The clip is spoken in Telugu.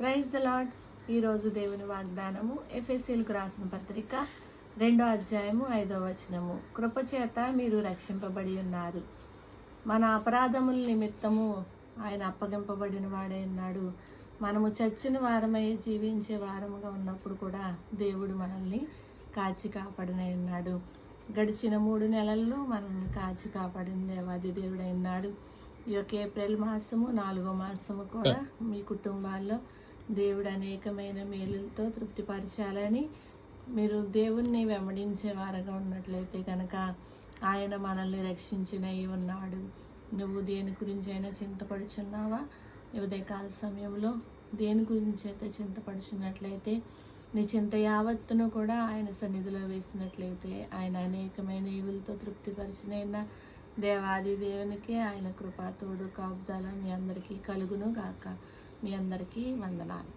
Praise the lord. ఈరోజు దేవుని వాగ్దానము ఎఫెసీయులకు రాసిన పత్రిక 2వ అధ్యాయము 5వ వచనము. కృపచేత మీరు రక్షింపబడి ఉన్నారు, మన అపరాధముల నిమిత్తము ఆయన అప్పగింపబడిన వాడే ఉన్నాడు. మనము చచ్చిన వారమై జీవించే వారముగా ఉన్నప్పుడు కూడా దేవుడు మనల్ని కాచి కాపాడనై ఉన్నాడు. గడిచిన 3 నెలల్లో మనల్ని కాచి కాపాడిన దేవాది దేవుడై ఉన్నాడు. ఈ యొక్క ఏప్రిల్ మాసము 4వ మాసము కూడా మీ కుటుంబాల్లో దేవుడు అనేకమైన మేలులతో తృప్తిపరచాలని, మీరు దేవుణ్ణి వెంబడించే వారుగా ఉన్నట్లయితే కనుక ఆయన మనల్ని రక్షించినై ఉన్నాడు. నువ్వు దేని గురించి అయినా చింతపడుచున్నావా? ఉదయకాల సమయంలో దేని గురించి అయితే చింతపడుచున్నట్లయితే నీ చింత యావత్తును కూడా ఆయన సన్నిధిలో వేసినట్లయితే ఆయన అనేకమైన ఈవులతో తృప్తిపరిచినైన దేవాది దేవునికి ఆయన కృపా తోడు కాపుదల మీ అందరికీ కలుగును గాక. మీ అందరికీ వందనాలు.